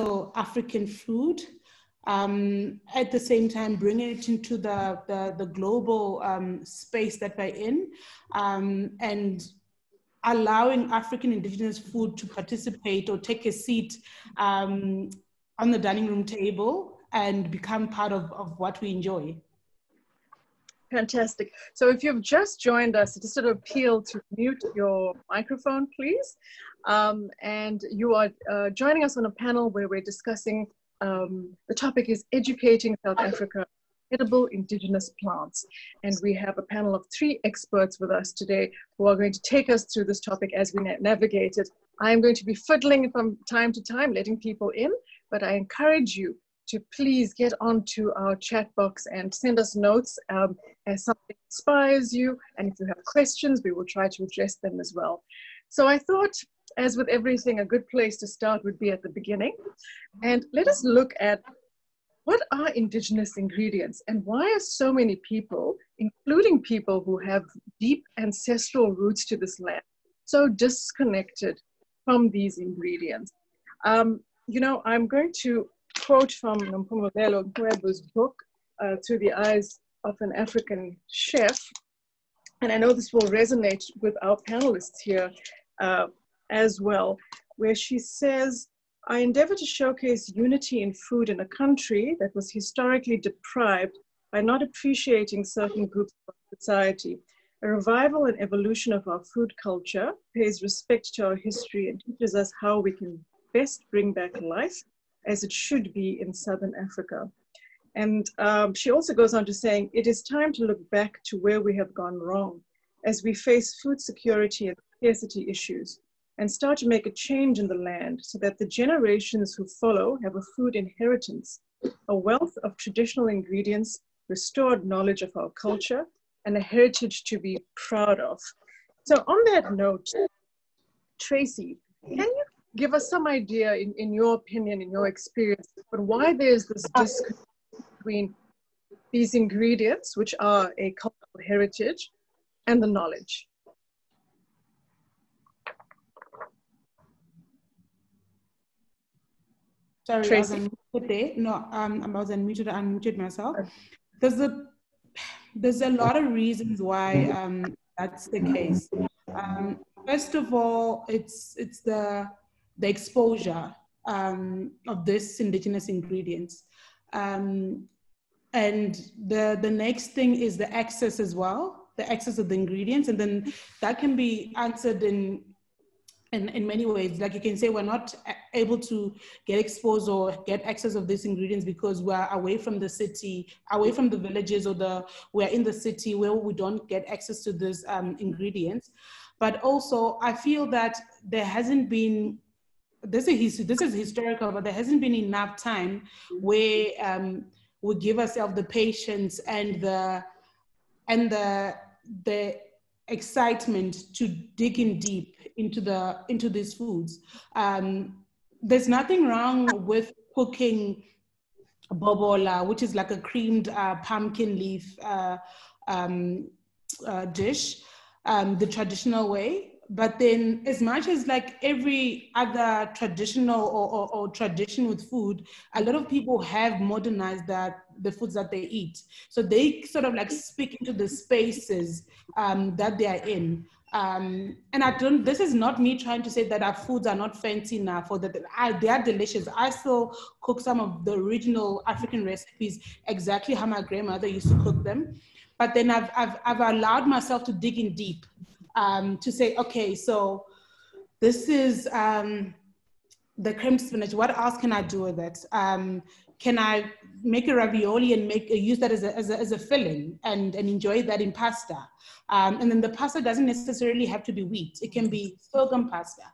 African food, at the same time bringing it into the global space that we're in, and allowing African indigenous food to participate or take a seat on the dining room table and become part of what we enjoy. Fantastic. So if you've just joined us, just sort of appeal to mute your microphone, please. And you are joining us on a panel where we're discussing, the topic is Educating South Africa, Edible Indigenous Plants. And we have a panel of 3 experts with us today who are going to take us through this topic as we navigate it. I'm going to be fiddling from time to time, letting people in, but I encourage you to please get onto our chat box and send us notes as something inspires you. And if you have questions, we will try to address them as well. So I thought, as with everything, a good place to start would be at the beginning. And let us look at what are indigenous ingredients and why are so many people, including people who have deep ancestral roots to this land, so disconnected from these ingredients. You know, I'm going to quote from Mpho Tshukudu's book, Through the Eyes of an African Chef. And I know this will resonate with our panelists here as well, where she says, I endeavor to showcase unity in food in a country that was historically deprived by not appreciating certain groups of society. A revival and evolution of our food culture pays respect to our history and teaches us how we can best bring back life as it should be in Southern Africa. And she also goes on to saying, it is time to look back to where we have gone wrong as we face food security and scarcity issues, and start to make a change in the land so that the generations who follow have a food inheritance, a wealth of traditional ingredients, restored knowledge of our culture, and a heritage to be proud of. So on that note, Tracy, can you give us some idea, in your opinion, in your experience, but why there's this disconnect between these ingredients, which are a cultural heritage, and the knowledge? Sorry, Tracy? I was unmuted there. No, I was unmuted. I unmuted myself. There's a lot of reasons why that's the case. First of all, it's the exposure of this indigenous ingredients, and the next thing is the access as well, the access of the ingredients, and then that can be answered in many ways. Like you can say, we're not able to get exposed or get access of these ingredients because we're away from the city, away from the villages, or we're in the city where we don't get access to these ingredients. But also, I feel that there hasn't been, this is historical, but there hasn't been enough time where we give ourselves the patience and the excitement to dig in deep into these foods. There's nothing wrong with cooking bobola, which is like a creamed pumpkin leaf dish, the traditional way. But then, as much as like every other traditional or tradition with food, a lot of people have modernized the foods that they eat. So they sort of like speak into the spaces that they are in. And this is not me trying to say that our foods are not fancy enough or that they are delicious. I still cook some of the original African recipes exactly how my grandmother used to cook them. But then I've allowed myself to dig in deep. To say, okay, so this is the creamed spinach. What else can I do with it? Can I make a ravioli and use that as a filling and enjoy that in pasta? And then the pasta doesn't necessarily have to be wheat. It can be sorghum pasta.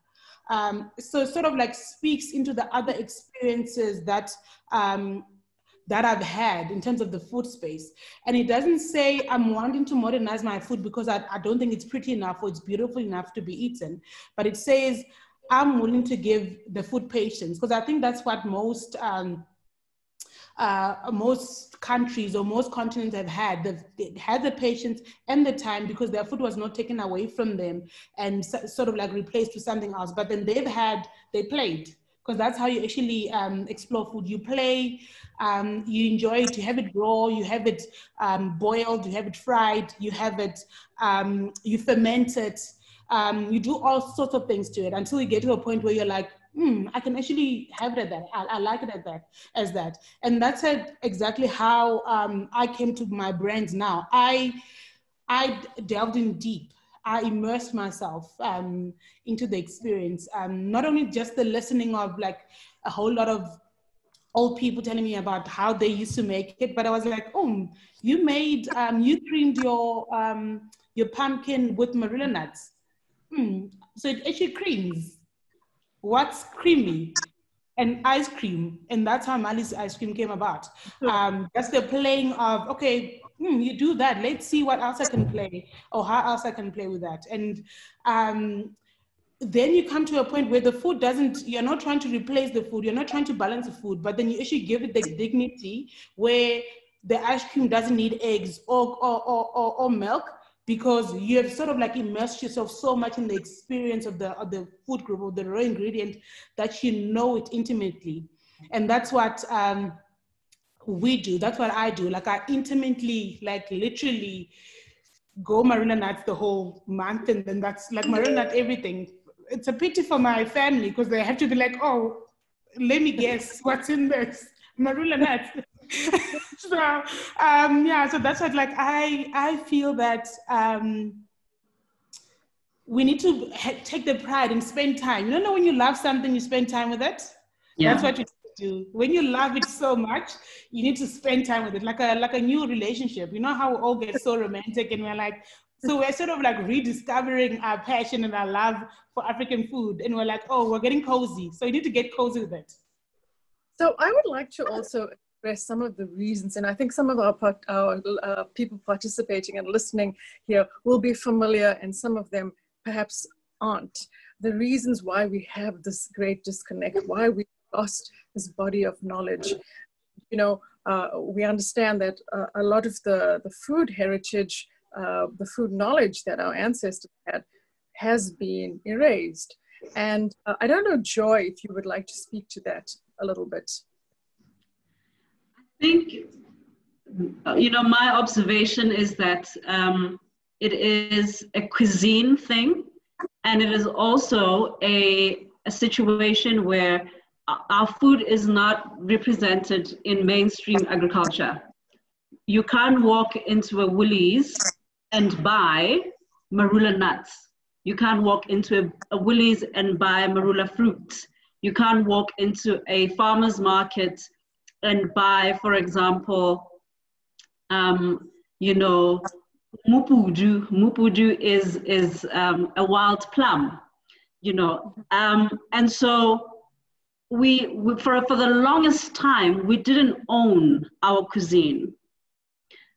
So it sort of like speaks into the other experiences that I've had in terms of the food space. And it doesn't say I'm wanting to modernize my food because I don't think it's pretty enough or it's beautiful enough to be eaten, but it says I'm willing to give the food patience, because I think that's what most countries or most continents have had. They've had the patience and the time because their food was not taken away from them and sort of like replaced with something else, but then they played. because that's how you actually explore food. You play, you enjoy it, you have it raw, you have it boiled, you have it fried, you have it, you ferment it, you do all sorts of things to it until you get to a point where you're like, I can actually have it at that. I like it at that, as that. And that's exactly how I came to my brands now. I delved in deep. I immersed myself into the experience. Not only just the listening of like a whole lot of old people telling me about how they used to make it, but I was like, oh, you made, you creamed your pumpkin with marula nuts. So it actually creams. What's creamy? And ice cream. And that's how Mali's ice cream came about. That's the playing of, okay, you do that. Let's see what else I can play or how else I can play with that. And then you come to a point where the food you're not trying to replace the food. You're not trying to balance the food, but then you actually give it the dignity where the ice cream doesn't need eggs or milk, because you have sort of like immersed yourself so much in the experience of the food group, of the raw ingredient, that you know it intimately. And that's what we do. That's what I do. Like I intimately, like literally go marula nuts the whole month, and then that's like marula nut everything. It's a pity for my family because they have to be like, oh, let me guess what's in this marula nuts. So yeah, so that's what, like I feel that we need to take the pride and spend time. You know when you love something, you spend time with it. Yeah. That's what you do. When you love it so much, you need to spend time with it, like a new relationship. You know how we all get so romantic and we're like, so we're sort of like rediscovering our passion and our love for African food, and we're like, oh, we're getting cozy. So you need to get cozy with it. So I would like to also express some of the reasons, and I think some of our people participating and listening here will be familiar, and some of them perhaps aren't. The reasons why we have this great disconnect, why we lost this body of knowledge. You know, we understand that a lot of the food heritage, the food knowledge that our ancestors had, has been erased. And I don't know, Joy, if you would like to speak to that a little bit. I think, you know, my observation is that it is a cuisine thing, and it is also a situation where our food is not represented in mainstream agriculture. You can't walk into a Woolies and buy marula nuts. You can't walk into a Woolies and buy marula fruit. You can't walk into a farmer's market and buy, for example, you know, Mpho Tshukudu. Mpho Tshukudu is a wild plum, you know. And so we for the longest time, we didn't own our cuisine.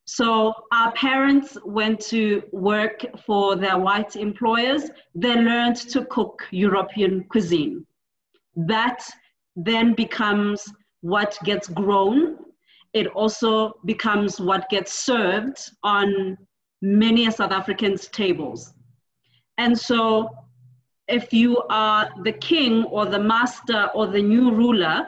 So our parents went to work for their white employers. They learned to cook European cuisine. That then becomes what gets grown. It also becomes what gets served on many South Africans' tables. And so if you are the king or the master or the new ruler,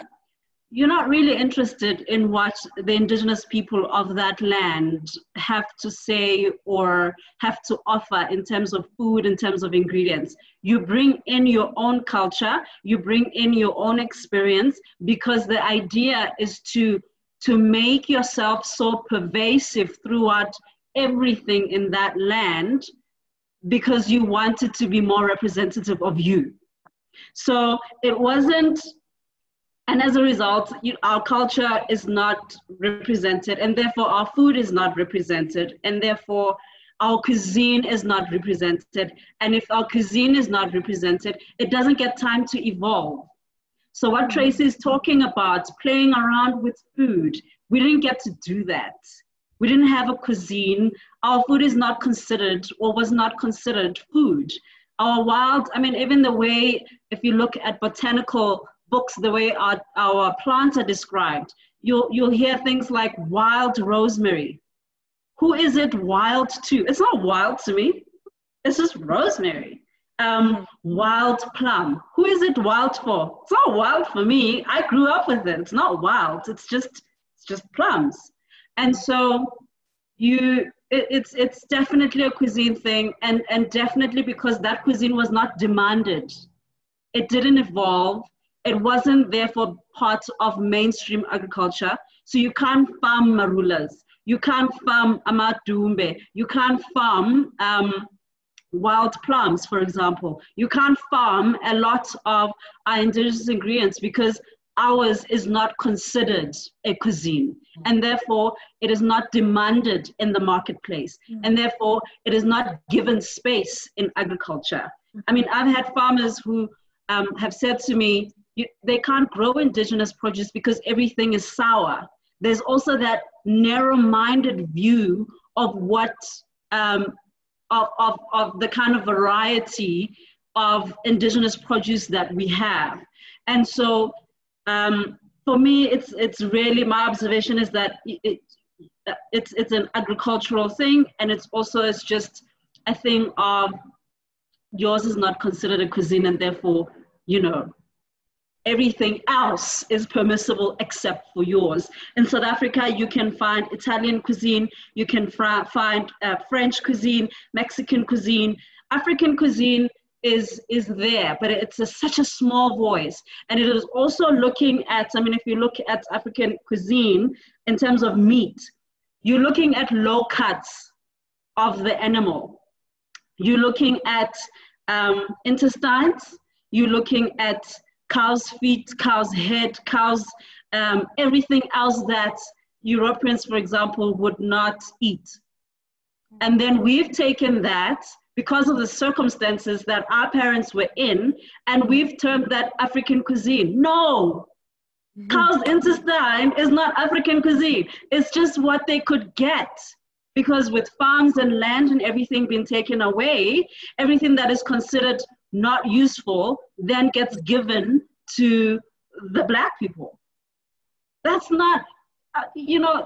you're not really interested in what the indigenous people of that land have to say or have to offer in terms of food, in terms of ingredients. You bring in your own culture, you bring in your own experience, because the idea is to make yourself so pervasive throughout everything in that land, because you want it to be more representative of you. So it wasn't. And as a result, our culture is not represented, and therefore our food is not represented, and therefore our cuisine is not represented. And if our cuisine is not represented, it doesn't get time to evolve. So what Tracy is talking about, playing around with food, we didn't get to do that. We didn't have a cuisine. Our food is not considered, or was not considered, food. Our wild, I mean, even the way, if you look at botanical books, the way our plants are described, you'll hear things like wild rosemary. Who is it wild to? It's not wild to me. It's just rosemary. Wild plum. Who is it wild for? It's not wild for me. I grew up with it. It's not wild. It's just plums. And so it's definitely a cuisine thing, and definitely because that cuisine was not demanded. It didn't evolve. It wasn't therefore part of mainstream agriculture. So you can't farm marulas. You can't farm amadumbe. You can't farm wild plums, for example. You can't farm a lot of our indigenous ingredients because ours is not considered a cuisine, and therefore it is not demanded in the marketplace, and therefore it is not given space in agriculture. I mean, I've had farmers who have said to me, they can't grow indigenous produce because everything is sour. There's also that narrow-minded view of what of the kind of variety of indigenous produce that we have. And so for me, it's really, my observation is that it's an agricultural thing, and it's just a thing of yours is not considered a cuisine, and therefore, everything else is permissible except for yours. In South Africa, you can find Italian cuisine, you can find French cuisine, Mexican cuisine. African cuisine is there, but it's such a small voice. And it is also looking at, if you look at African cuisine in terms of meat, you're looking at low cuts of the animal. You're looking at intestines, you're looking at cow's feet, cow's head, everything else that Europeans, for example, would not eat. And then we've taken that because of the circumstances that our parents were in, and we've termed that African cuisine. No, cow's intestine is not African cuisine. It's just what they could get. Because with farms and land and everything being taken away, everything that is considered not useful then gets given to the Black people. That's not,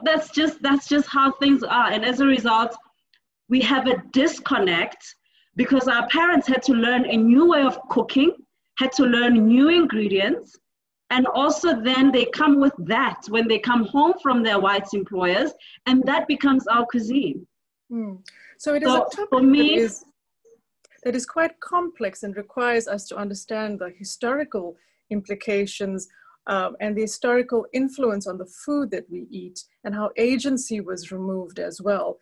that's just how things are. And as a result, we have a disconnect because our parents had to learn a new way of cooking, had to learn new ingredients, and also then they come with that when they come home from their white employers, and that becomes our cuisine. So it is a topic for me, that is quite complex and requires us to understand the historical implications and the historical influence on the food that we eat and how agency was removed as well.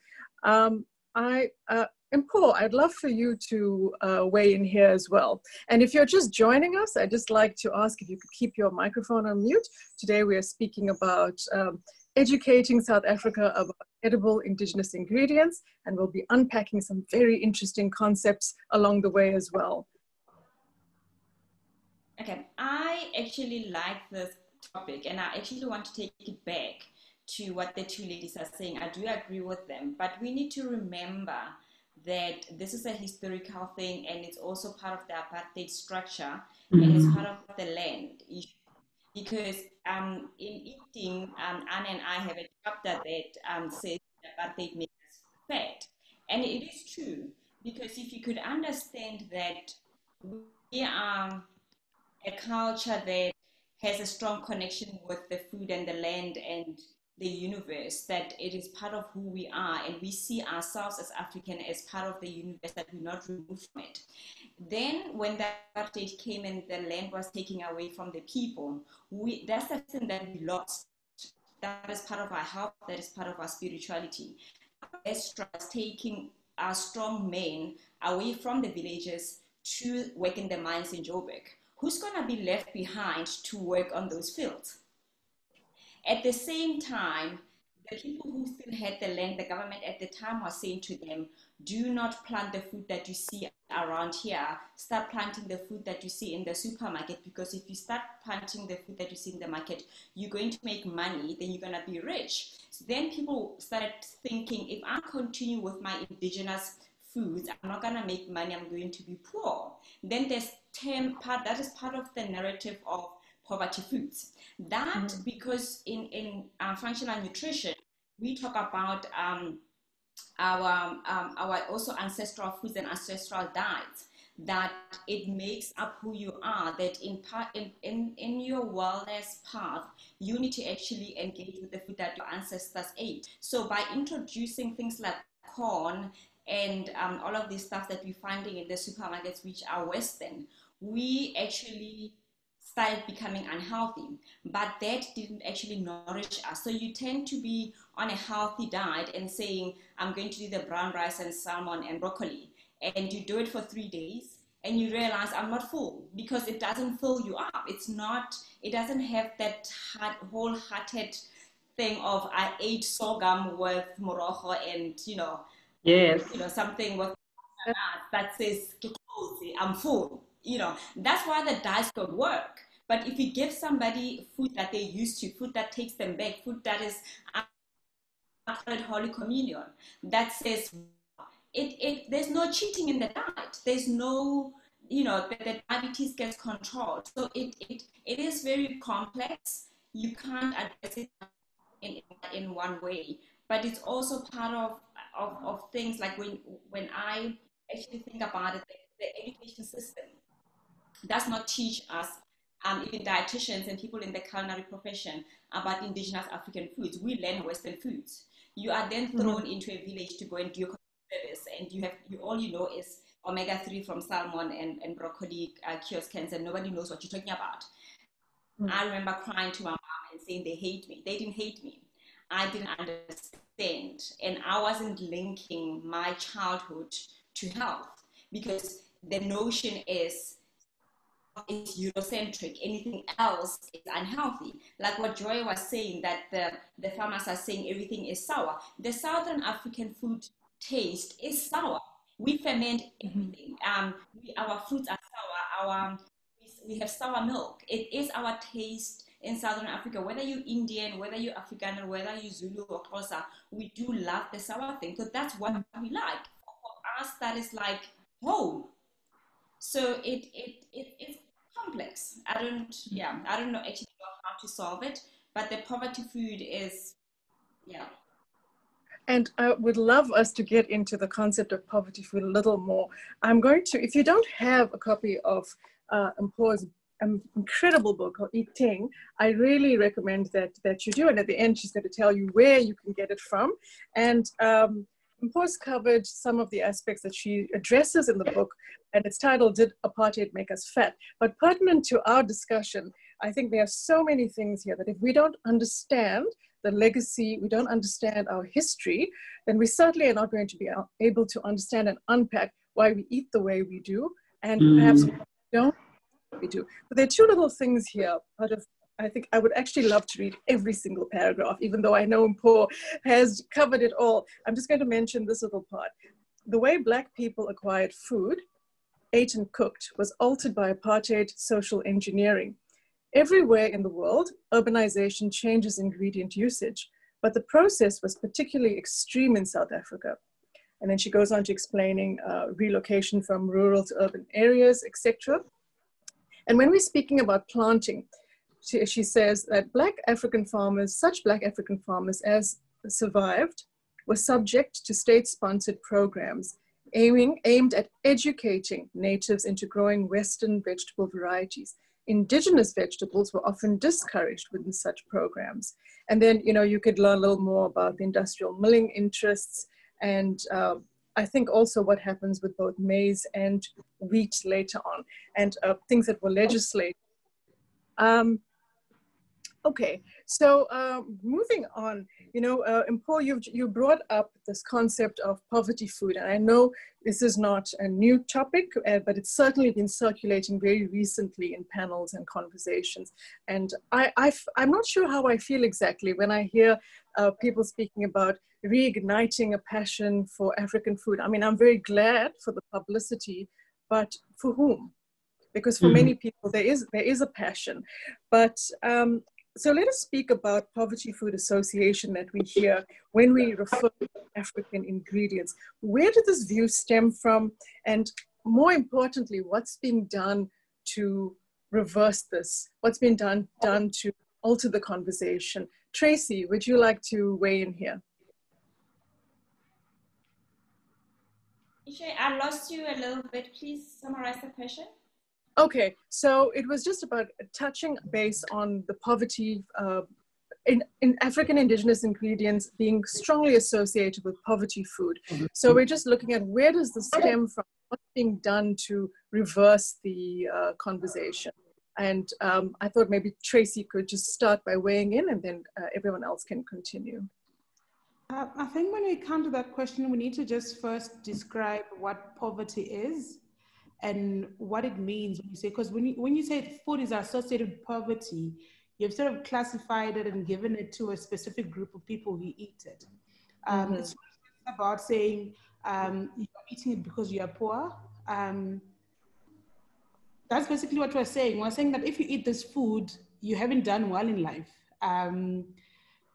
Mpho, I'd love for you to weigh in here as well. And if you're just joining us, I'd just like to ask if you could keep your microphone on mute. Today we are speaking about educating South Africa about edible indigenous ingredients, and we'll be unpacking some very interesting concepts along the way as well. Okay, I actually like this topic, and I actually want to take it back to what the two ladies are saying. I do agree with them, but we need to remember that this is a historical thing, and it's also part of the apartheid structure, and it's part of the land issue. Because in eating, Anna and I have a chapter that says apartheid makes us fat. And it is true, because if you could understand that we are a culture that has a strong connection with the food and the land and the universe, that it is part of who we are, and we see ourselves as African as part of the universe, that we're not removed from it. Then when the apartheid came and the land was taken away from the people, that's the thing that we lost. That is part of our health, that is part of our spirituality. Extra taking our strong men away from the villages to work in the mines in Joburg. Who's going to be left behind to work on those fields? At the same time, the people who still had the land, the government at the time was saying to them, do not plant the food that you see around here. Start planting the food that you see in the supermarket, because if you start planting the food that you see in the market, you're going to make money, then you're going to be rich. So then people started thinking, if I continue with my indigenous foods, I'm not going to make money, I'm going to be poor. Then there's that is part of the narrative of poverty foods. That because in functional nutrition, we talk about our also ancestral foods and ancestral diets. that it makes up who you are, that in your wellness path, you need to actually engage with the food that your ancestors ate. So by introducing things like corn and all of these stuff that we're finding in the supermarkets, which are Western, we actually started becoming unhealthy, but that didn't actually nourish us. So you tend to be on a healthy diet and saying, I'm going to do the brown rice and salmon and broccoli, and you do it for 3 days and you realize I'm not full, because it doesn't fill you up. It doesn't have that wholehearted thing of I ate sorghum with morogo and Yes. something with that says I'm full. That's why the diets don't work. But if you give somebody food that they're used to, food that takes them back, food that is Holy Communion, that says there's no cheating in the diet. There's no, the diabetes gets controlled. So it is very complex. You can't address it in one way. But it's also part of things like when I actually think about it, the education system does not teach us, even dietitians and people in the culinary profession, about indigenous African foods. We learn Western foods. You are then thrown into a village to go and do your service, and all you know is omega-3 from salmon and broccoli kiosk cans, and nobody knows what you're talking about. I remember crying to my mom and saying they hate me. They didn't hate me. I didn't understand, and I wasn't linking my childhood to health, because the notion is it's Eurocentric. Anything else is unhealthy. Like what Joy was saying, that the farmers are saying everything is sour. The Southern African food taste is sour. We ferment everything. Our fruits are sour. We have sour milk. It is our taste in Southern Africa. Whether you're Indian, whether you're Afrikaner, whether you're Zulu or Xhosa, we do love the sour thing. So that's what we like. For us, that is like home. So it's complex. I don't know actually how to solve it, but the poverty food is, And I would love us to get into the concept of poverty food a little more. I'm going to, if you don't have a copy of Mpho's incredible book called Ting, I really recommend that you do. And at the end, she's going to tell you where you can get it from. And Mpho's covered some of the aspects that she addresses in the book, and it's titled, Did Apartheid Make Us Fat? But pertinent to our discussion, I think there are so many things here that if we don't understand the legacy, we don't understand our history, then we certainly are not going to be able to understand and unpack why we eat the way we do, and perhaps we don't we do. But there are two little things here out of, I think I would actually love to read every single paragraph, even though I know Mpho has covered it all. I'm just going to mention this little part. The way Black people acquired food, ate and cooked, was altered by apartheid social engineering. Everywhere in the world, urbanization changes ingredient usage, but the process was particularly extreme in South Africa. And then she goes on to explaining relocation from rural to urban areas, etc. And when we're speaking about planting, she says that Black African farmers, such Black African farmers as survived, were subject to state-sponsored programs aimed at educating natives into growing Western vegetable varieties. Indigenous vegetables were often discouraged within such programs. And then, you could learn a little more about the industrial milling interests, and I think also what happens with both maize and wheat later on, and things that were legislated. Okay, so moving on, Mpho, you brought up this concept of poverty food, and I know this is not a new topic, but it's certainly been circulating very recently in panels and conversations. And I'm not sure how I feel exactly when I hear people speaking about reigniting a passion for African food. I mean, I'm very glad for the publicity, but for whom? Because for many people, there is a passion. But so let us speak about poverty food association that we hear when we refer to African ingredients. Where did this view stem from? And more importantly, what's being done to reverse this? What's been done to alter the conversation? Tracy, would you like to weigh in here? Ishay, I lost you a little bit. Please summarize the question. Okay, so it was just about touching base on the poverty in African indigenous ingredients being strongly associated with poverty food. So we're just looking at where does this stem from, what's being done to reverse the conversation. And I thought maybe Tracy could just start by weighing in, and then everyone else can continue. I think when we come to that question, we need to just first describe what poverty is and what it means when you say, because when you say food is associated with poverty, you've sort of classified it and given it to a specific group of people who eat it. It's about saying you're eating it because you are poor. That's basically what we're saying. We're saying that if you eat this food, you haven't done well in life.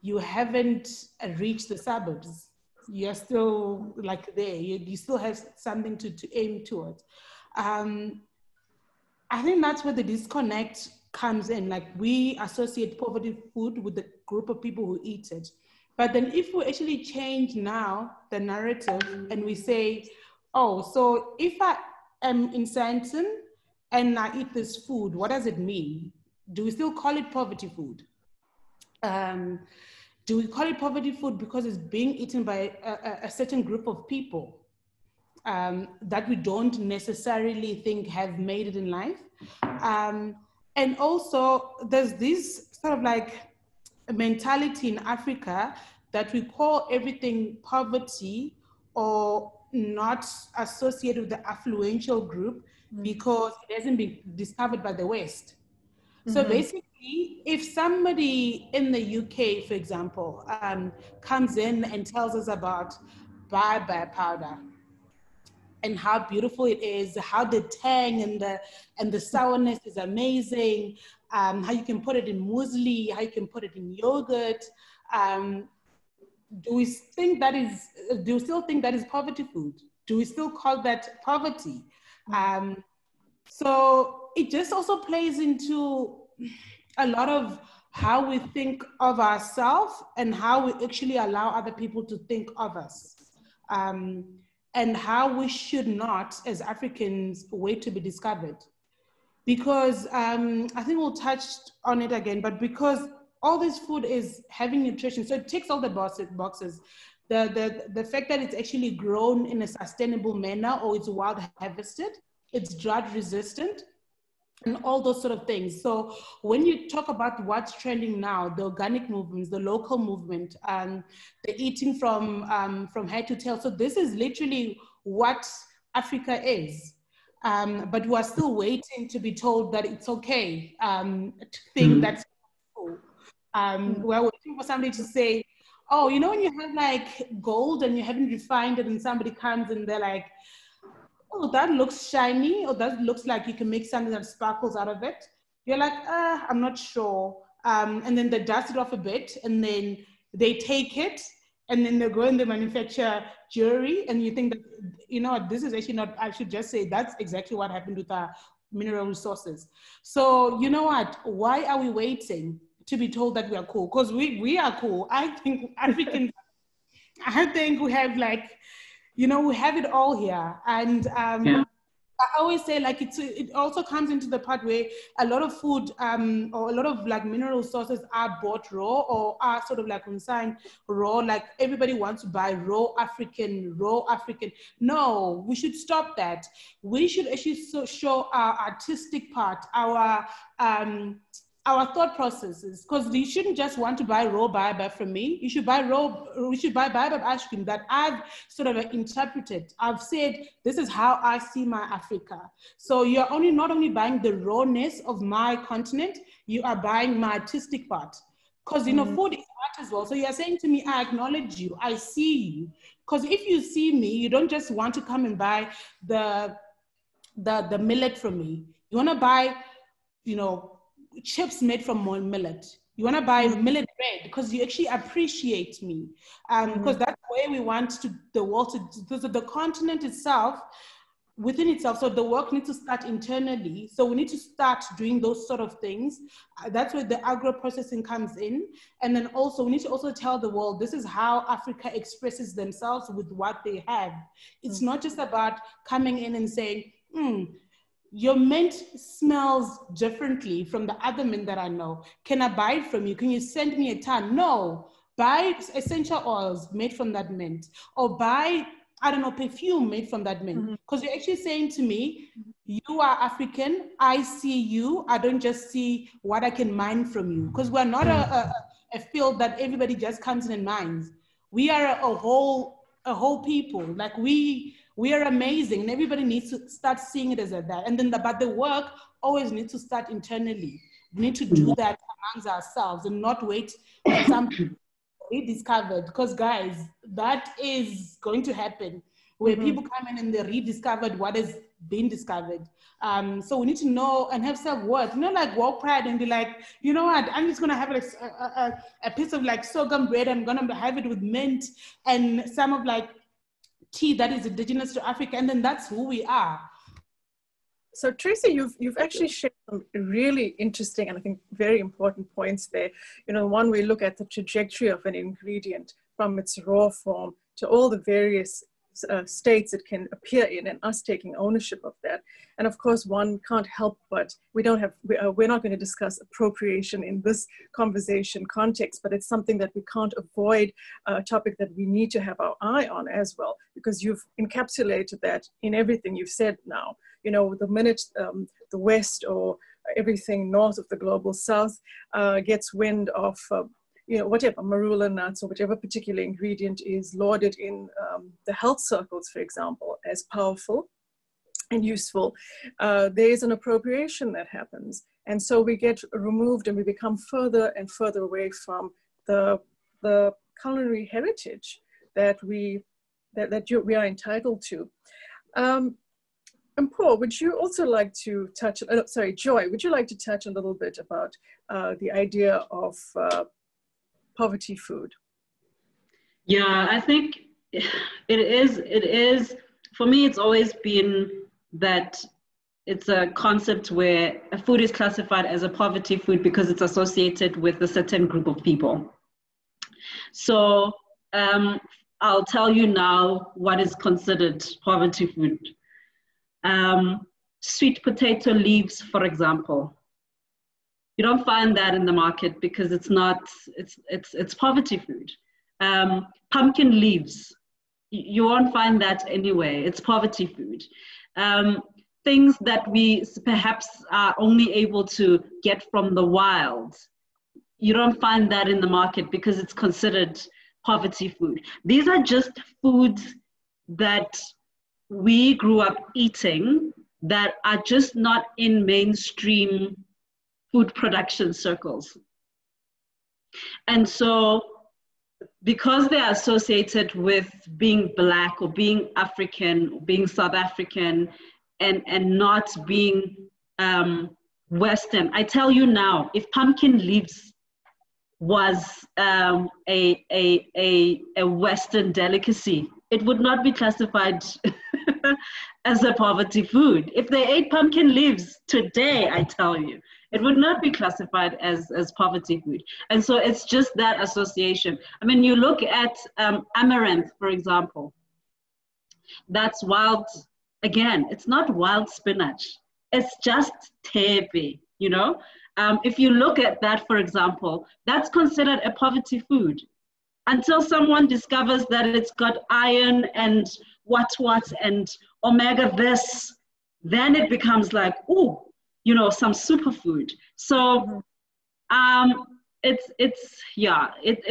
You haven't reached the suburbs. You're still like there. You still have something to aim towards. I think that's where the disconnect comes in. Like, we associate poverty food with the group of people who eat it. But then if we actually change now the narrative and we say, oh, so if I am in Sandton and I eat this food, what does it mean? Do we still call it poverty food? Do we call it poverty food because it's being eaten by a certain group of people that we don't necessarily think have made it in life? And also, there's this sort of like a mentality in Africa that we call everything poverty or not associated with the affluential group because it hasn't been discovered by the West. So basically, if somebody in the UK, for example, comes in and tells us about baobab powder and how beautiful it is, how the tang and the sourness is amazing, how you can put it in muesli, how you can put it in yogurt, do we still think that is poverty food? Do we still call that poverty? So it just also plays into a lot of how we think of ourselves and how we actually allow other people to think of us, and how we should not, as Africans, wait to be discovered. Because I think we'll touch on it again, but because all this food is having nutrition, so it ticks all the boxes. The fact that it's actually grown in a sustainable manner, or it's wild harvested, it's drought resistant, and all those sort of things. So when you talk about what's trending now, the organic movements, the local movement, the eating from head to tail. So this is literally what Africa is. But we're still waiting to be told that it's okay to think that's cool. We're waiting for somebody to say, oh, you know, when you have like gold and you haven't refined it and somebody comes and they're like, oh, that looks shiny, or that looks like you can make something that sparkles out of it. You're like, I'm not sure. And then they dust it off a bit, and then they take it, and then they go and they manufacture jewelry, and you think that, you know, this is actually not, I should just say that's exactly what happened with our mineral resources. So you know what, why are we waiting to be told that we are cool? Because we are cool. I think Africans, I think we have like, you know, we have it all here. And I always say, like, it also comes into the part where a lot of food or a lot of like mineral sources are bought raw or are sort of like consigned raw. Like, everybody wants to buy raw African. No, we should stop that. We should actually show our artistic part, our thought processes, because you shouldn't just want to buy raw baobab from me. You should buy baobab ice cream that I've sort of interpreted. I've said, this is how I see my Africa. So you're not only buying the rawness of my continent, you are buying my artistic part. Because, you know, food is art as well. So you're saying to me, I acknowledge you, I see you. Because if you see me, you don't just want to come and buy the millet from me. You want to buy, you know, chips made from millet. You want to buy millet bread because you actually appreciate me. Because that's the way we want the world to, the continent itself within itself. So the work needs to start internally. So we need to start doing those sort of things. That's where the agro-processing comes in. And then also, we need to also tell the world, this is how Africa expresses themselves with what they have. It's not just about coming in and saying, your mint smells differently from the other mint that I know. Can I buy it from you? Can you send me a ton? No. Buy essential oils made from that mint, or buy, I don't know, perfume made from that mint. Because you're actually saying to me, you are African, I see you, I don't just see what I can mine from you. Because we're not a field that everybody just comes in and mines. We are a whole people. Like we are amazing, and everybody needs to start seeing it as that. And then but the work always needs to start internally. We need to do that amongst ourselves and not wait for something rediscovered, because guys, that is going to happen where people come in and they rediscovered what has been discovered. So we need to know and have self-worth, like walk pride and be like, you know what, I'm just going to have like a piece of like sorghum bread. I'm going to have it with mint and some of like tea that is indigenous to Africa. And then that's who we are. So Tracy, you've actually shared some really interesting and I think very important points there. One, we look at the trajectory of an ingredient from its raw form to all the various states it can appear in, and us taking ownership of that. And of course, one can't help but, we're not going to discuss appropriation in this conversation context, but it's something that we can't avoid, a topic that we need to have our eye on as well, because you've encapsulated that in everything you've said now. The minute the West or everything north of the global South gets wind of whatever marula nuts or whichever particular ingredient is lauded in the health circles, for example, as powerful and useful, there is an appropriation that happens. And so we get removed and we become further and further away from the culinary heritage that we are entitled to. Mpho, would you also like to touch, Joy, would you like to touch a little bit about the idea of poverty food? Yeah, I think it is, for me, it's always been that it's a concept where a food is classified as a poverty food because it's associated with a certain group of people. So I'll tell you now what is considered poverty food. Sweet potato leaves, for example. You don't find that in the market because it's poverty food. Pumpkin leaves, you won't find that anywhere. It's poverty food. Things that we perhaps are only able to get from the wild, you don't find that in the market because it's considered poverty food. These are just foods that we grew up eating that are just not in mainstream food production circles. And so because they are associated with being Black or being African, or being South African, and not being Western, I tell you now, if pumpkin leaves was a Western delicacy, it would not be classified as a poverty food. If they ate pumpkin leaves today, I tell you, it would not be classified as poverty food. And so it's just that association. I mean, you look at amaranth, for example. That's wild, again, it's not wild spinach. It's just tepe, If you look at that, for example, that's considered a poverty food until someone discovers that it's got iron and what and omega this, then it becomes like, oh, some superfood. So it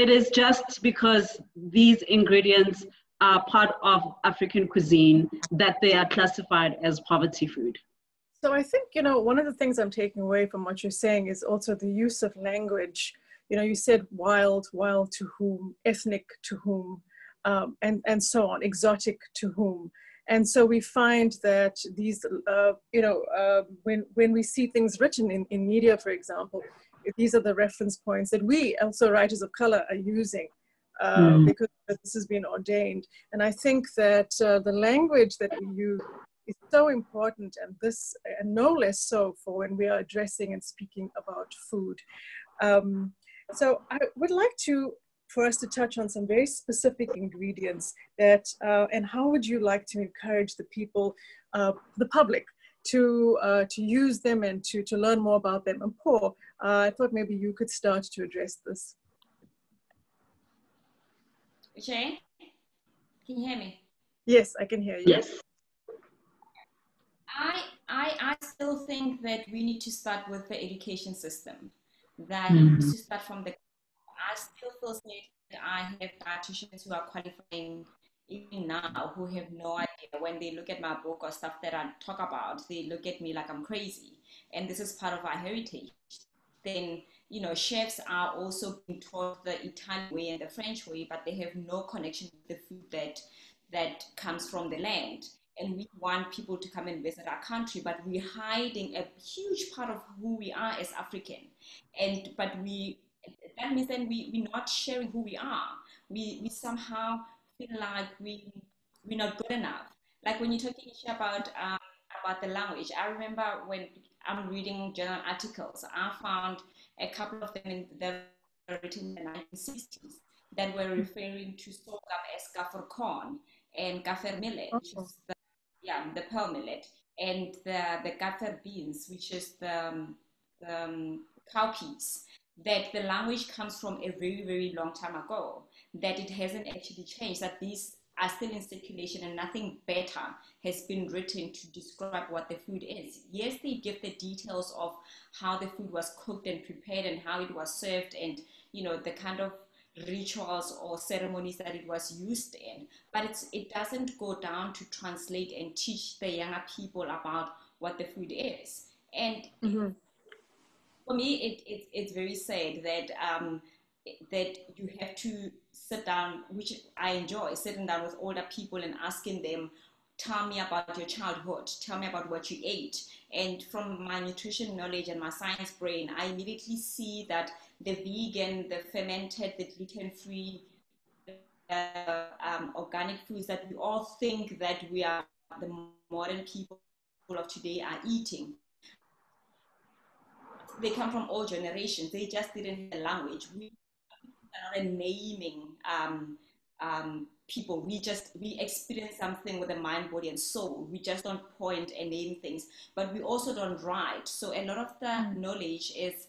is just because these ingredients are part of African cuisine that they are classified as poverty food. So I think, one of the things I'm taking away from what you're saying is also the use of language. You said wild to whom, ethnic to whom, and so on, exotic to whom. And so we find that these, when we see things written in media, for example, these are the reference points that we, also writers of color, are using because this has been ordained. And I think that the language that we use is so important, and this, and no less so for when we are addressing and speaking about food. So I would like for us to touch on some very specific ingredients that, and how would you like to encourage the people, the public, to use them and to learn more about them? And Mpho, I thought maybe you could start to address this. Ishay, can you hear me? Yes, I can hear you. Yes. I still think that we need to start with the education system. That needs to start from the. I still feel that I have dietitians who are qualifying even now who have no idea. When they look at my book or stuff that I talk about, they look at me like I'm crazy. And this is part of our heritage. Then, you know, chefs are also being taught the Italian way and the French way, but they have no connection with the food that comes from the land. And we want people to come and visit our country, but we're hiding a huge part of who we are as African. But that means then we're not sharing who we are. We somehow feel like we're not good enough. Like when you're talking about the language, I remember when I'm reading journal articles, I found a couple of them that were written in the 1960s that were referring to sorghum as gaffer corn and gaffer millet, which is the pearl millet, and the gaffer beans, which is the cowpeas. That the language comes from a very, very long time ago, that it hasn't actually changed, that these are still in circulation and nothing better has been written to describe what the food is. Yes, they give the details of how the food was cooked and prepared and how it was served and, you know, the kind of rituals or ceremonies that it was used in, but it doesn't go down to translate and teach the younger people about what the food is. And for me, it's very sad that you have to sit down, which I enjoy, sitting down with older people and asking them, tell me about your childhood, tell me about what you ate. And from my nutrition knowledge and my science brain, I immediately see that the vegan, the fermented, the gluten-free, organic foods that we all think that we are, the modern people of today are eating. They come from all generations. They just didn't have a language. We are not naming people. We experience something with the mind, body, and soul. We just don't point and name things, but we also don't write. So a lot of the knowledge is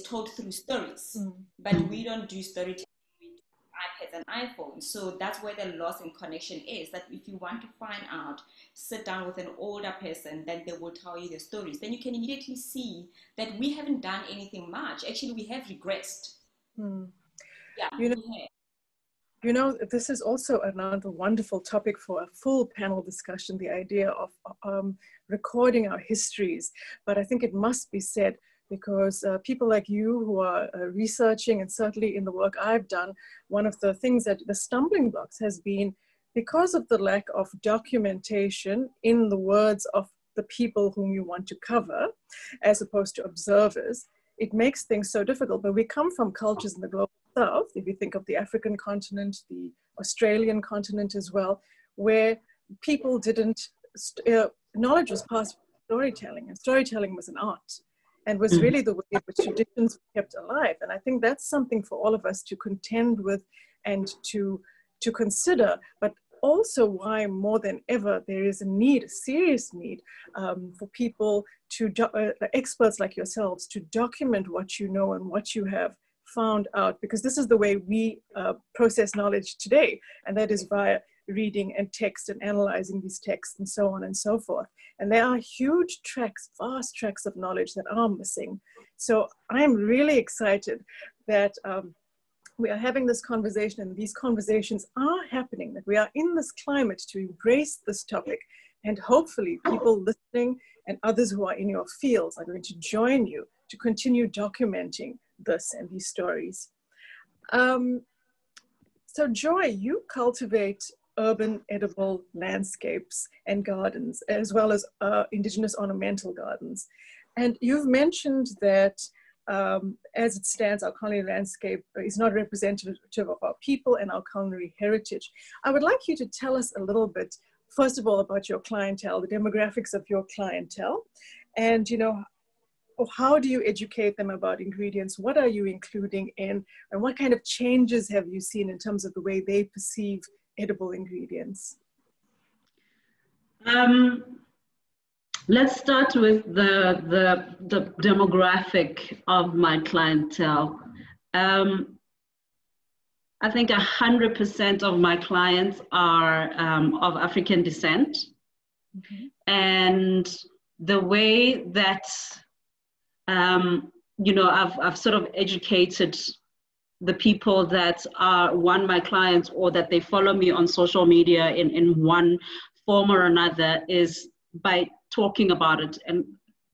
told through stories, but we don't do storytelling with iPads and iPhones. So that's where the loss in connection is, that if you want to find out, sit down with an older person, then they will tell you the stories. Then you can immediately see that we haven't done anything much. Actually, we have regressed. Yeah, you know, this is also another wonderful topic for a full panel discussion, the idea of recording our histories. But I think it must be said, because people like you who are researching, and certainly in the work I've done, one of the things that the stumbling blocks has been because of the lack of documentation in the words of the people whom you want to cover, as opposed to observers. It makes things so difficult. But we come from cultures in the global South, if you think of the African continent, the Australian continent as well, where people didn't, knowledge was passed through storytelling, and storytelling was an art, and was really the way in which traditions were kept alive. And I think that's something for all of us to contend with and to consider, but also why more than ever there is a need, a serious need for people to, experts like yourselves, to document what you know and what you have found out, because this is the way we process knowledge today, and that is via reading and text and analyzing these texts and so on and so forth. And there are huge tracts, vast tracts of knowledge that are missing. So I'm really excited that we are having this conversation, and these conversations are happening, that we are in this climate to embrace this topic, and hopefully people listening and others who are in your fields are going to join you to continue documenting this and these stories. So Joy, you cultivate urban edible landscapes and gardens, as well as indigenous ornamental gardens. And you've mentioned that as it stands, our culinary landscape is not representative of our people and our culinary heritage. I would like you to tell us a little bit first of all, about your clientele, the demographics of your clientele, and, you know, how do you educate them about ingredients? What are you including in, and what kind of changes have you seen in terms of the way they perceive edible ingredients? Let's start with the demographic of my clientele. I think 100% of my clients are of African descent. Mm-hmm. And the way that, you know, I've sort of educated the people that are my clients, or that they follow me on social media in one form or another, is by talking about it and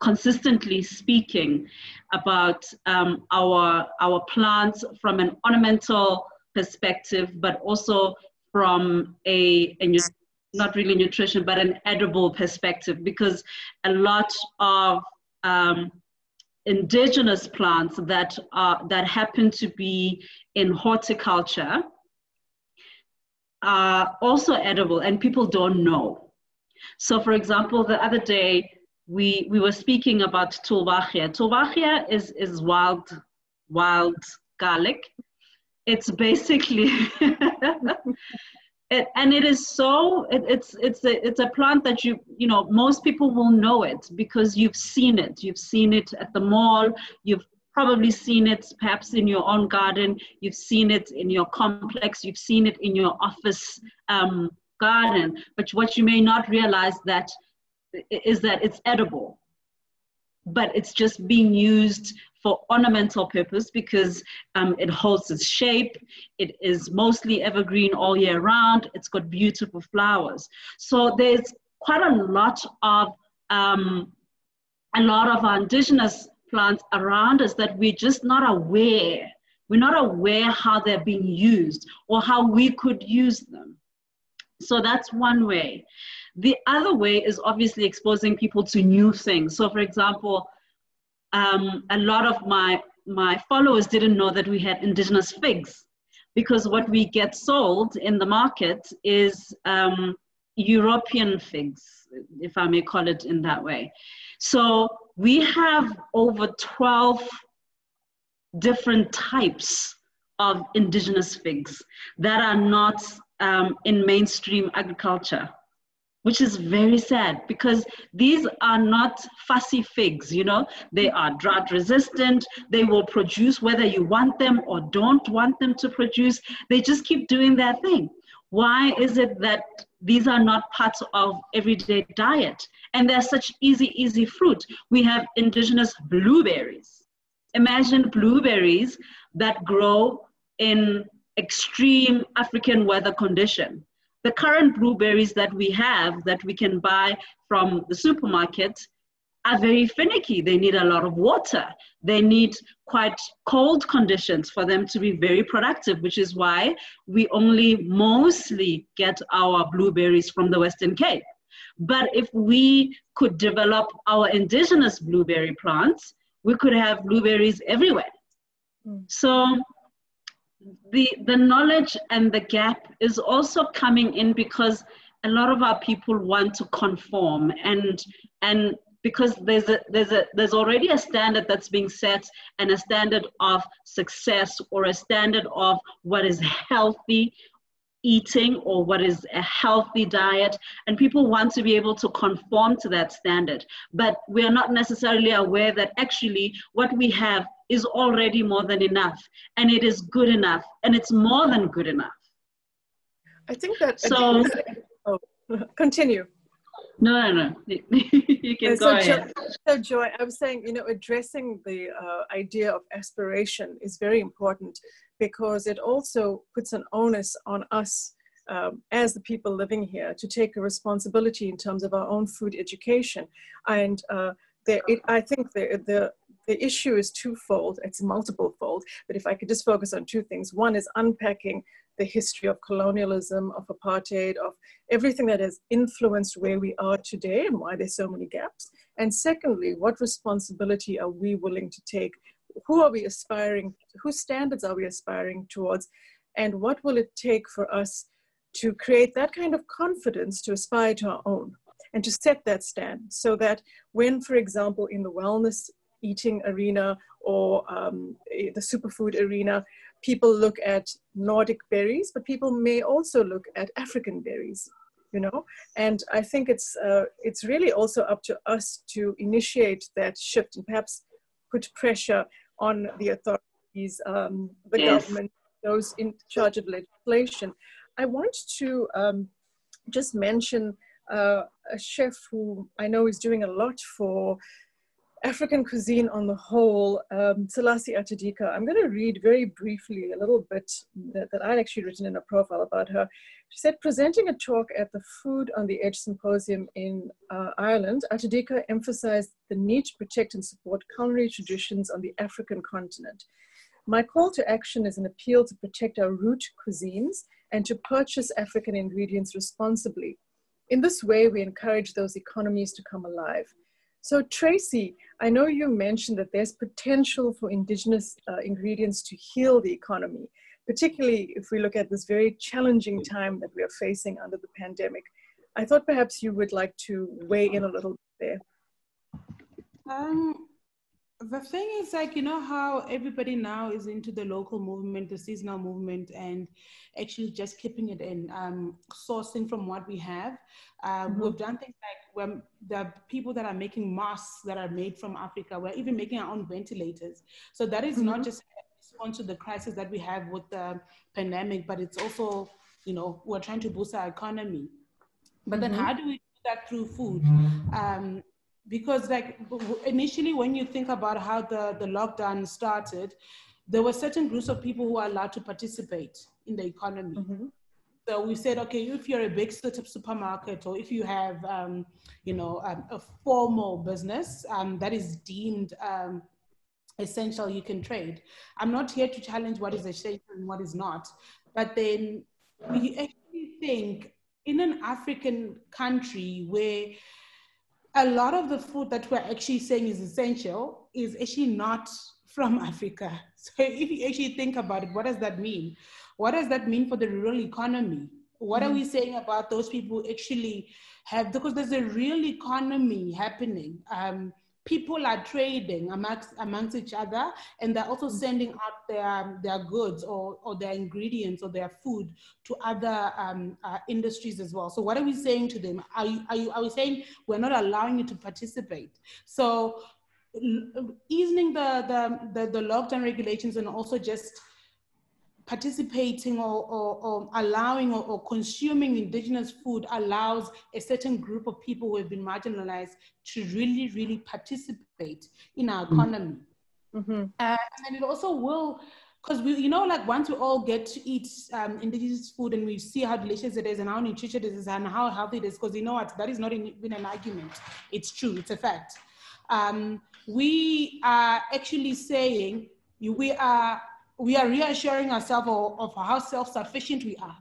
consistently speaking about our plants from an ornamental perspective, but also from not really nutrition, but an edible perspective, because a lot of indigenous plants that happen to be in horticulture are also edible, and people don't know. So, for example, the other day we were speaking about tulbachia. Tulbachia is wild garlic. It's basically it's a plant that you know, most people will know it because you've seen it. You've seen it at the mall. You've probably seen it perhaps in your own garden. You've seen it in your complex. You've seen it in your office garden. But what you may not realize is that it's edible, but it's just being used for ornamental purpose because it holds its shape. It is mostly evergreen all year round. It's got beautiful flowers. So there's quite a lot of our indigenous plants around us that we're just not aware. We're not aware how they're being used or how we could use them. So that's one way. The other way is obviously exposing people to new things. So, for example, a lot of my followers didn't know that we had indigenous figs, because what we get sold in the market is European figs, if I may call it in that way. So we have over 12 different types of indigenous figs that are not in mainstream agriculture, which is very sad, because these are not fussy figs, you know. They are drought resistant. They will produce whether you want them or don't want them to produce. They just keep doing their thing. Why is it that these are not parts of everyday diet? And they're such easy fruit. We have indigenous blueberries. Imagine blueberries that grow in extreme African weather condition. The current blueberries that we have, that we can buy from the supermarket, are very finicky. They need a lot of water. They need quite cold conditions for them to be very productive, which is why we only mostly get our blueberries from the Western Cape. But if we could develop our indigenous blueberry plants, we could have blueberries everywhere. So the knowledge and the gap is also coming in because a lot of our people want to conform, and because there's already a standard that's being set, and a standard of success, or a standard of what is healthy eating or what is a healthy diet, and people want to be able to conform to that standard. But we are not necessarily aware that actually what we have is already more than enough, and it is good enough, and it's more than good enough. I think that so continue. No. You can go ahead. So Joy, I was saying, you know, addressing the idea of aspiration is very important, because it also puts an onus on us as the people living here to take a responsibility in terms of our own food education. And I think the issue is twofold. It's multiple-fold, but if I could just focus on two things. One is unpacking the history of colonialism, of apartheid, of everything that has influenced where we are today and why there's so many gaps. And secondly, what responsibility are we willing to take? Who are we aspiring, whose standards are we aspiring towards? And what will it take for us to create that kind of confidence to aspire to our own and to set that stand, so that when, for example, in the wellness eating arena or the superfood arena, people look at Nordic berries, but people may also look at African berries, you know? And I think it's really also up to us to initiate that shift and perhaps put pressure on the authorities, the government, those in charge of legislation. I want to just mention a chef who I know is doing a lot for African cuisine on the whole, Selasi Atadika. I'm going to read very briefly a little bit that I'd actually written in a profile about her. She said, presenting a talk at the Food on the Edge Symposium in Ireland, Atadika emphasized the need to protect and support culinary traditions on the African continent. My call to action is an appeal to protect our root cuisines and to purchase African ingredients responsibly. In this way, we encourage those economies to come alive. So Tracy, I know you mentioned that there's potential for indigenous ingredients to heal the economy, particularly if we look at this very challenging time that we are facing under the pandemic. I thought perhaps you would like to weigh in a little bit there. The thing is, like, you know how everybody now is into the local movement, the seasonal movement, and actually just keeping it in, sourcing from what we have. We've done things like when the people that are making masks that are made from Africa, we're even making our own ventilators. So that is not just a response to the crisis that we have with the pandemic, but it's also, you know, we're trying to boost our economy. But then how do we do that through food? Because like initially when you think about how the lockdown started, there were certain groups of people who are allowed to participate in the economy. So we said, okay, if you're a big supermarket or if you have, you know, a formal business that is deemed essential, you can trade. I'm not here to challenge what is essential and what is not, but then we actually think in an African country where a lot of the food that we're actually saying is essential is actually not from Africa. So if you actually think about it, what does that mean? What does that mean for the rural economy? What are we saying about those people who actually have, because there's a real economy happening. People are trading amongst each other, and they're also sending out their goods or their ingredients or their food to other industries as well. So what are we saying to them? Are we saying we're not allowing you to participate? So easing the lockdown regulations and also just participating or allowing or consuming indigenous food allows a certain group of people who have been marginalized to really, really participate in our economy. And it also will, because we, you know, like once we all get to eat indigenous food and we see how delicious it is and how nutritious it is and how healthy it is, because you know what, that is not even an argument. It's true, it's a fact. We are actually saying we are reassuring ourselves of how self-sufficient we are.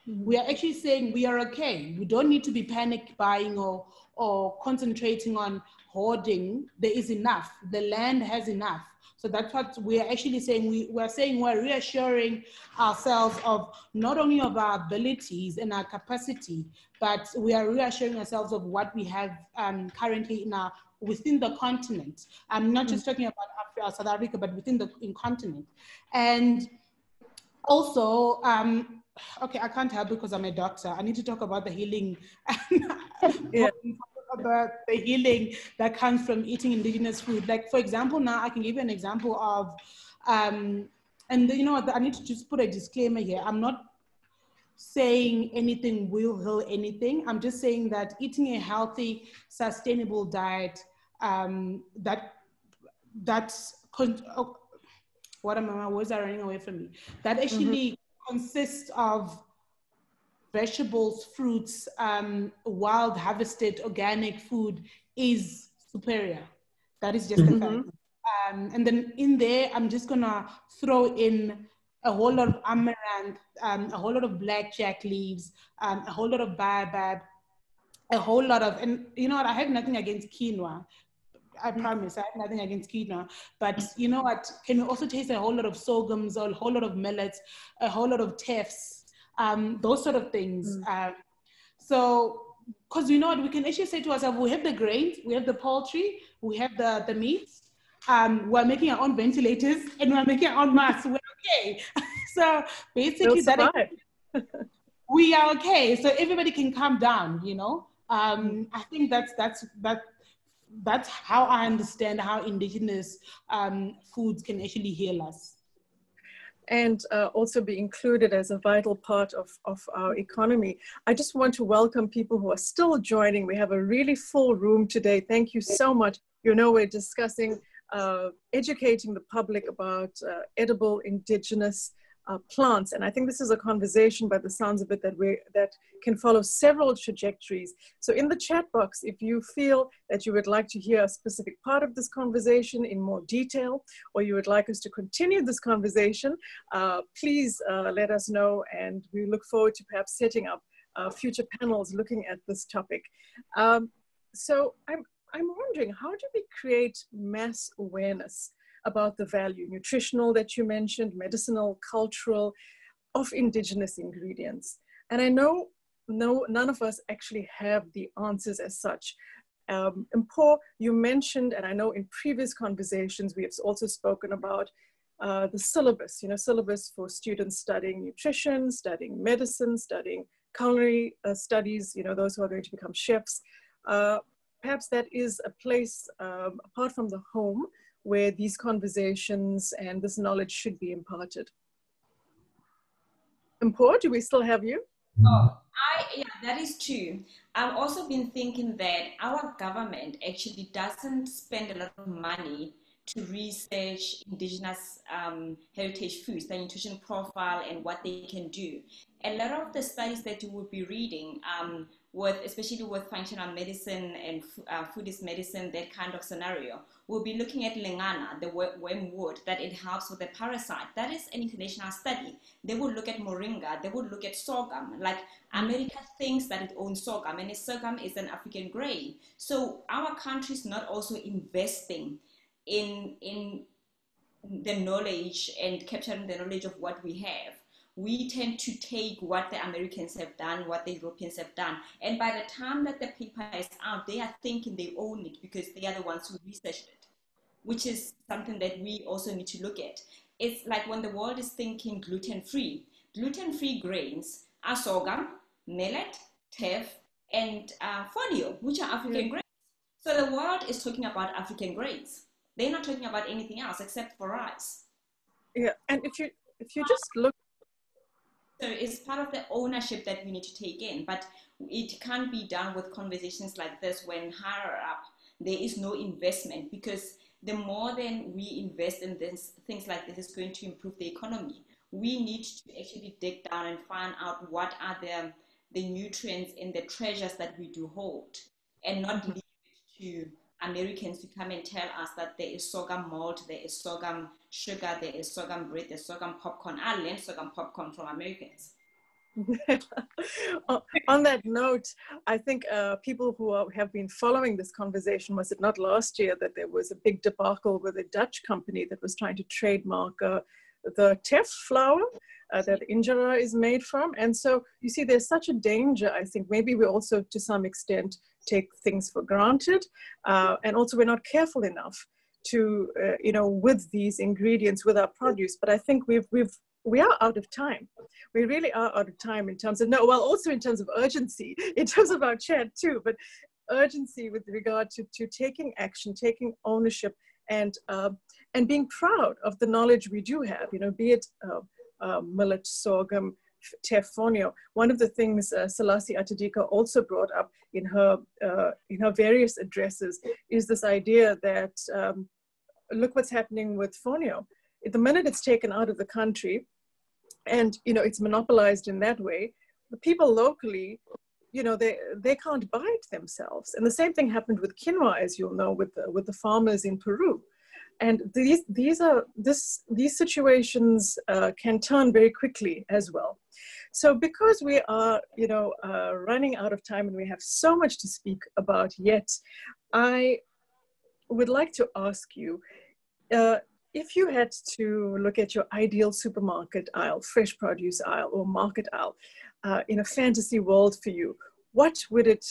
We are actually saying we are okay. We don't need to be panic buying or concentrating on hoarding. There is enough. The land has enough. So that's what we are actually saying. We're reassuring ourselves of not only of our abilities and our capacity, but we are reassuring ourselves of what we have currently within the continent. I'm not just talking about South Africa, but within the continent. And also, okay, I can't help because I'm a doctor. I need to talk about the healing, the healing that comes from eating indigenous food. Like, for example, now I can give you an example of, and you know what, I need to just put a disclaimer here. I'm not saying anything will heal anything. I'm just saying that eating a healthy, sustainable diet what am my words are running away from me? That actually consists of vegetables, fruits, wild harvested organic food is superior. That is just a fact. And then in there, I'm just gonna throw in a whole lot of amaranth, a whole lot of blackjack leaves, a whole lot of baobab, a whole lot of, and you know what, I have nothing against quinoa. I promise, I have nothing against quinoa. But you know what, can we also taste a whole lot of sorghums, or a whole lot of millets, a whole lot of teffs, those sort of things. So, because you know what, we can actually say to ourselves, we have the grains, we have the poultry, we have the meats, we're making our own ventilators, and we're making our own masks. We're okay. So basically, we are okay. So everybody can calm down. You know, I think that's how I understand how indigenous foods can actually heal us. And also be included as a vital part of our economy. I just want to welcome people who are still joining. We have a really full room today. Thank you so much. You know, we're discussing educating the public about edible indigenous plants. And I think this is a conversation, by the sounds of it, that can follow several trajectories. So in the chat box, if you feel that you would like to hear a specific part of this conversation in more detail, or you would like us to continue this conversation, please let us know, and we look forward to perhaps setting up future panels looking at this topic. So I'm wondering, how do we create mass awareness about the value, nutritional that you mentioned, medicinal, cultural, of indigenous ingredients? And I know none of us actually have the answers as such. Mpho, you mentioned, and I know in previous conversations, we have also spoken about the syllabus, you know, syllabus for students studying nutrition, studying medicine, studying culinary studies, you know, those who are going to become chefs. Perhaps that is a place, apart from the home, where these conversations and this knowledge should be imparted. Mpho, do we still have you? Oh, yeah, that is true. I've also been thinking that our government actually doesn't spend a lot of money to research indigenous heritage foods, the nutrition profile and what they can do. A lot of the studies that you would be reading, especially with functional medicine and foodist medicine, that kind of scenario, we'll be looking at lingana, the wormwood, that it helps with the parasite. That is an international study. They would look at moringa, they would look at sorghum. Like America thinks that it owns sorghum, and sorghum is an African grain. So our country is not also investing in the knowledge and capturing the knowledge of what we have. We tend to take what the Americans have done, what the Europeans have done, and by the time that the paper is out, they are thinking they own it because they are the ones who researched it, which is something that we also need to look at. It's like when the world is thinking gluten-free. Gluten-free grains are sorghum, millet, teff, and fonio, which are African grains. So the world is talking about African grains. They're not talking about anything else except for rice. Yeah, and if you just look. So it's part of the ownership that we need to take in, but it can't be done with conversations like this when higher up there is no investment, because the more than we invest in this, things like this is going to improve the economy. We need to actually dig down and find out what are the nutrients and the treasures that we do hold, and not leave it to Americans to come and tell us that there is sorghum malt, there is sorghum sugar, there is sorghum bread, there's sorghum popcorn. I learned sorghum popcorn from Americans. On that note, I think people who have been following this conversation, was it not last year that there was a big debacle with a Dutch company that was trying to trademark the teff flour that injera is made from? And so you see, there's such a danger. I think maybe we also, to some extent, take things for granted, and also we're not careful enough to, you know, with these ingredients, with our produce. But I think we are out of time. We really are out of time in terms of, also in terms of urgency, in terms of our chat too, but urgency with regard to taking action, taking ownership, and being proud of the knowledge we do have, you know, be it millet, sorghum, teff, fonio. One of the things Selassie Atadika also brought up in her various addresses is this idea that look what's happening with fonio. The minute it's taken out of the country, and you know it's monopolized in that way, the people locally, you know, they can't buy it themselves. And the same thing happened with quinoa, as you'll know, with the farmers in Peru. And these situations can turn very quickly as well. So because we are, you know, running out of time and we have so much to speak about yet, I would like to ask you, if you had to look at your ideal supermarket aisle, fresh produce aisle, or market aisle, in a fantasy world for you, what would it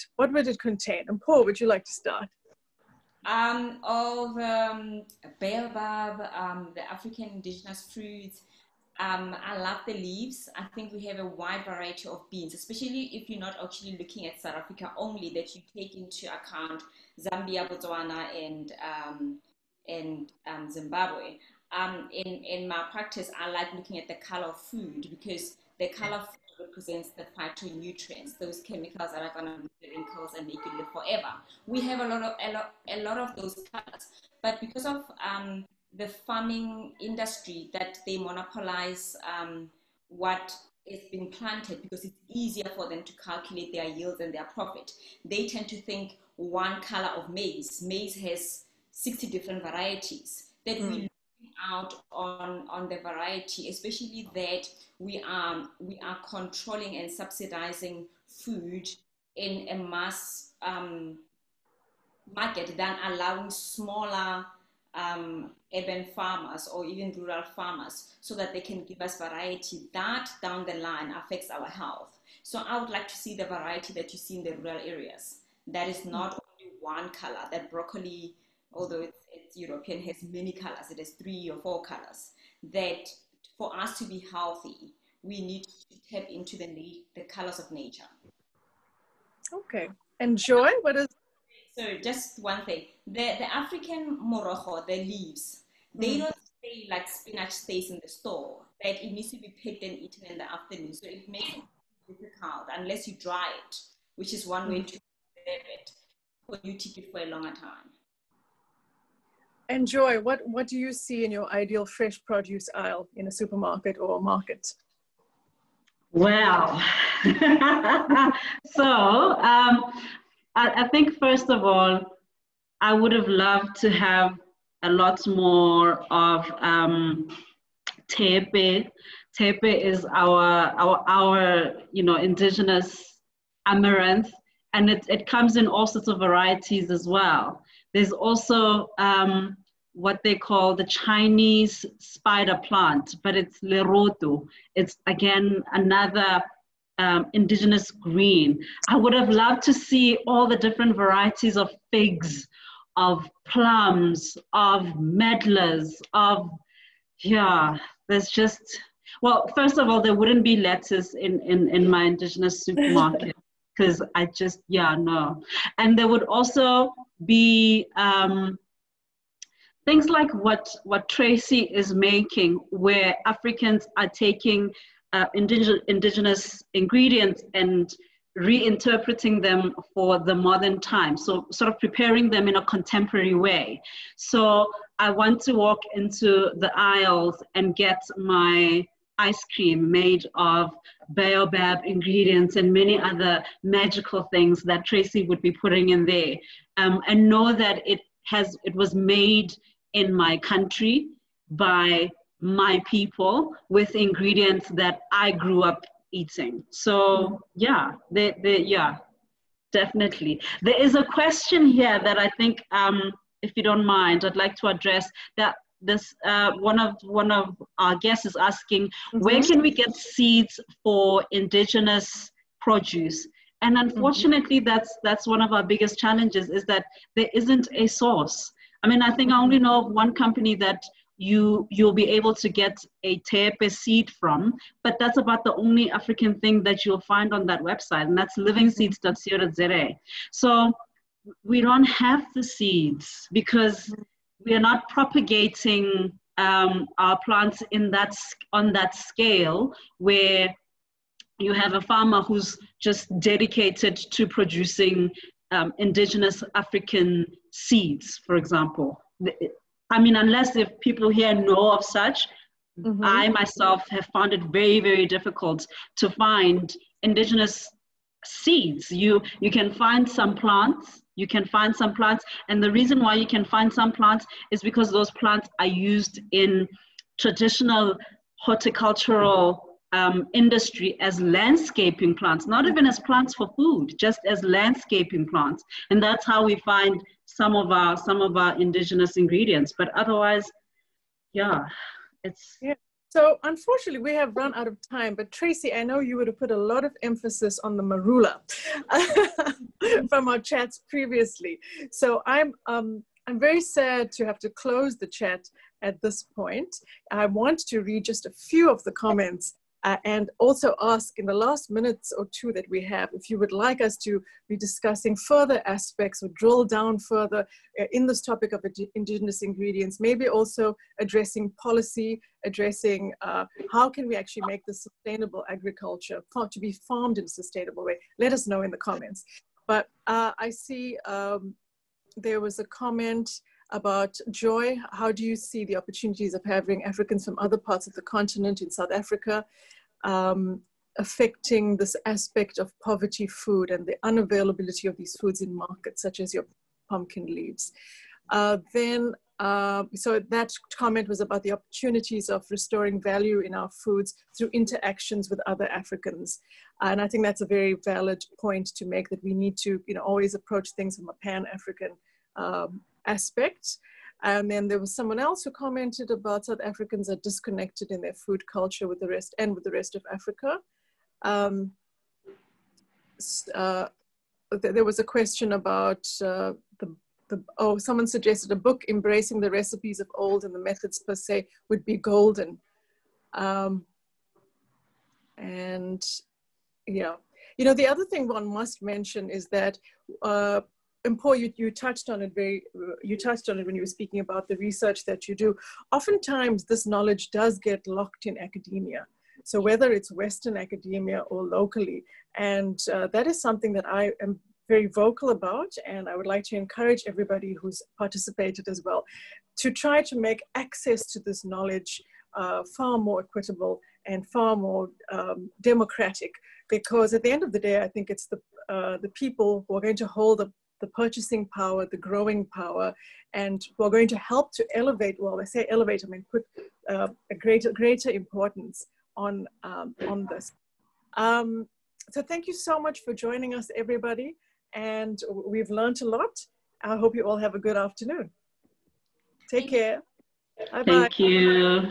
contain? And Mpho, would you like to start? Baobab, the African indigenous fruits. I love the leaves. I think we have a wide variety of beans, especially if you're not actually looking at South Africa only, that you take into account Zambia, Botswana, and Zimbabwe. In my practice, I like looking at the color of food, because the color of food represents the phytonutrients, those chemicals that are going to leave the wrinkles and make you live forever. We have a lot of those colors, but because of the farming industry, that they monopolize what is being planted, because it's easier for them to calculate their yields and their profit. They tend to think one color of maize. Maize has 60 different varieties that we look out on the variety, especially that we are controlling and subsidizing food in a mass market than allowing smaller urban farmers or even rural farmers, so that they can give us variety that down the line affects our health. So I would like to see the variety that you see in the rural areas. That is not only one color. That broccoli, although it's European, has many colors. It has 3 or 4 colors. That for us to be healthy, we need to tap into the colors of nature. Okay. And Joy, what is? So just one thing, the African morojo, the leaves, they don't stay like spinach stays in the store. Like, it needs to be picked and eaten in the afternoon. So it makes it difficult unless you dry it, which is one way to preserve it, for you to keep it for a longer time. And Joy, what do you see in your ideal fresh produce aisle in a supermarket or a market? Well, so I think, first of all, I would have loved to have a lot more of tepe. Tepe is our indigenous amaranth, and it comes in all sorts of varieties as well. There's also what they call the Chinese spider plant, but it's leroto. It's, again, another indigenous green. I would have loved to see all the different varieties of figs, of plums, of medlars, there's just, well, first of all, there wouldn't be lettuce in my indigenous supermarket, because I just, no. And there would also be things like what Tracy is making, where Africans are taking indigenous ingredients and reinterpreting them for the modern time. So sort of preparing them in a contemporary way. So I want to walk into the aisles and get my ice cream made of baobab ingredients and many other magical things that Tracy would be putting in there, and know that it was made in my country by my people with ingredients that I grew up eating. So definitely. There is a question here that I think, if you don't mind, I'd like to address. That this one of our guests is asking, where can we get seeds for indigenous produce? And unfortunately, that's one of our biggest challenges, is that there isn't a source. I mean, I think I only know of one company that you'll be able to get a tepe seed from, but that's about the only African thing that you'll find on that website, and that's livingseeds.co.za. So we don't have the seeds because we are not propagating our plants on that scale where you have a farmer who's just dedicated to producing indigenous African seeds, for example. I mean, unless if people here know of such, I myself have found it very, very difficult to find indigenous seeds. You can find some plants, and the reason why you can find some plants is because those plants are used in traditional horticultural industry as landscaping plants, not even as plants for food, just as landscaping plants. And that's how we find some of our indigenous ingredients. But otherwise, yeah, it's... Yeah. So unfortunately, we have run out of time, but Tracy, I know you would have put a lot of emphasis on the marula from our chats previously. So I'm very sad to have to close the chat at this point. I want to read just a few of the comments and also ask in the last minutes or two that we have, if you would like us to be discussing further aspects or drill down further in this topic of indigenous ingredients, maybe also addressing policy, addressing how can we actually make this sustainable agriculture to be farmed in a sustainable way. Let us know in the comments. But I see there was a comment about Joy. How do you see the opportunities of having Africans from other parts of the continent in South Africa affecting this aspect of poverty food and the unavailability of these foods in markets, such as your pumpkin leaves? So that comment was about the opportunities of restoring value in our foods through interactions with other Africans. And I think that's a very valid point to make, that we need to, always approach things from a Pan-African aspect. And then there was someone else who commented about South Africans are disconnected in their food culture with the rest and with the rest of Africa. There was a question about someone suggested a book embracing the recipes of old and the methods per se would be golden. And yeah, the other thing one must mention is that Mpho, you touched on it when you were speaking about the research that you do. Oftentimes this knowledge does get locked in academia. So whether it's Western academia or locally, and that is something that I am very vocal about, and I would like to encourage everybody who's participated as well to try to make access to this knowledge far more equitable and far more democratic, because at the end of the day, I think it's the people who are going to hold the purchasing power, the growing power, and who are going to help to elevate, well, I say elevate, I mean put a greater importance on this. So thank you so much for joining us, everybody. And we've learned a lot. I hope you all have a good afternoon. Take care. Bye-bye. Thank you.